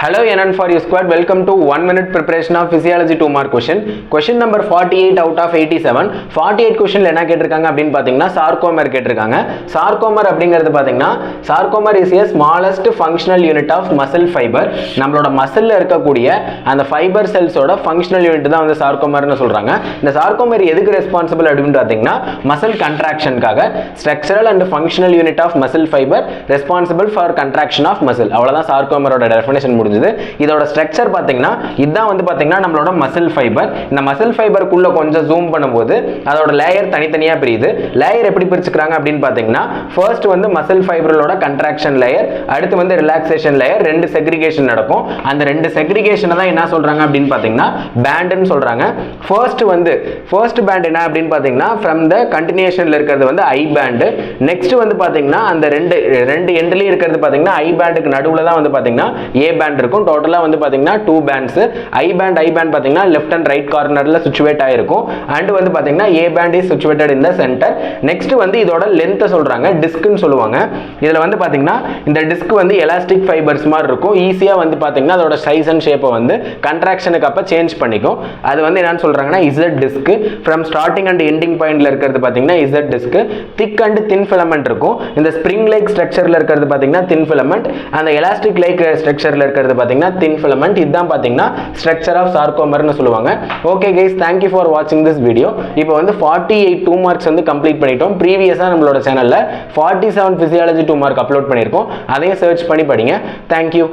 Hello NN for you squad. Welcome to 1 minute preparation of physiology 2 mark question. Question number 48 out of 87. 48 question என்ன கேட்டிருக்காங்க அப்படினு பாத்தீங்கன்னா sarcomer கேட்டிருக்காங்க. Sarcomer அப்படிங்கிறது பாத்தீங்கன்னா sarcomer is a smallest functional unit of muscle fiber. நம்மளோட மசில்ல இருக்கக்கூடிய அந்த fiber cells ஓட functional unit தான் வந்து sarcomer னு சொல்றாங்க. இந்த sarcomer எதுக்கு ரெஸ்பான்சிபிள் அப்படினு பாத்தீங்கன்னா muscle contraction காக structural and functional unit of muscle fiber responsible for contraction of muscle. அவ்வளவுதான் sarcomer ஓட definition இதோட ஸ்ட்ரக்சர் பாத்தீங்கன்னா இதான் வந்து பாத்தீங்கன்னா நம்மளோட மசில் ஃபைபர். இந்த மசில் ஃபைபருக்குள்ள கொஞ்சம் ஜூம் பண்ணும்போது அதோட லேயர் தனித்தனியா பிரியுது. லேயர் எப்படி பிரிச்சுக்கிறாங்க அப்படின்னு பாத்தீங்கன்னா ஃபர்ஸ்ட் வந்து மசில் ஃபைபரோட கன்ட்ராக்ஷன் லேயர், அடுத்து வந்து ரிலாக்ஸேஷன் லேயர், ரெண்டு செக்ரிகேஷன் நடக்கும். அந்த ரெண்டு செக்ரிகேஷனை தான் என்ன சொல்றாங்க அப்படின்னு பாத்தீங்கன்னா பேண்ட்னு சொல்றாங்க. ஃபர்ஸ்ட் பேண்ட் என்ன அப்படின்னு பாத்தீங்கன்னா ஃப்ரம் த கண்டினியூஷன்ல இருக்கிறது வந்து ஐ பேண்ட். நெக்ஸ்ட் வந்து பாத்தீங்கன்னா அந்த ரெண்டு எண்ட்லயே இருக்கிறது பாத்தீங்கன்னா ஐ பேண்டுக்கு நடுவுல தான் வந்து பாத்தீங்கன்னா ஏ பேண்ட் இருக்கும். டோட்டலா வந்து பாத்தீங்கன்னா 2 பேண்ட்ஸ். ஐ பேண்ட் பாத்தீங்கன்னா லெஃப்ட் அண்ட் ரைட் கார்னர்ல சிச்சுவேட் ஆயிருக்கும். அண்ட் வந்து பாத்தீங்கன்னா A band is situated in the centre. Next வந்து இதோட லெந்த் சொல்றாங்க, டிஸ்க்னு சொல்லுவாங்க. இதுல வந்து பாத்தீங்கன்னா இந்த டிஸ்க் வந்து எலாஸ்டிக் ஃபைபர்ஸ் மாதிரி இருக்கும். ஈஸியா வந்து பாத்தீங்கன்னா அதோட சைஸ் அண்ட் ஷேப்பை வந்து கன்ட்ராக்ஷனுக்கு அப்ப சேஞ்ச் பண்ணிக்கும். அது வந்து என்னன்னு சொல்றாங்கன்னா Z disc. From starting and ending பாயிண்ட்ல இருக்கிறது பாத்தீங்கன்னா Z disc. Thick and thin filament இருக்கும். இந்த ஸ்ப்ரிங் லைக் ஸ்ட்ரக்சர்ல இருக்கிறது பாத்தீங்கன்னா தின் ஃபிலமெண்ட். அந்த எலாஸ்டிக் லைக் ஸ்ட்ரக்சர்ல இருக்கிறது பாத்தீங்கன்னா thin filament. இதுதான் பாத்தீங்கன்னா structure of sarcomer னு சொல்லுவாங்க. Okay guys, thank you for watching this video. இப்போ வந்து 48 2 marks வந்து கம்ப்ளீட் பண்ணிட்டோம். ப்ரீவியஸா நம்மளோட சேனல்ல 47 physiology 2 mark அப்லோட் பண்ணிருக்கோம். அதையும் சர்ச் பண்ணி படிங்க. Thank you.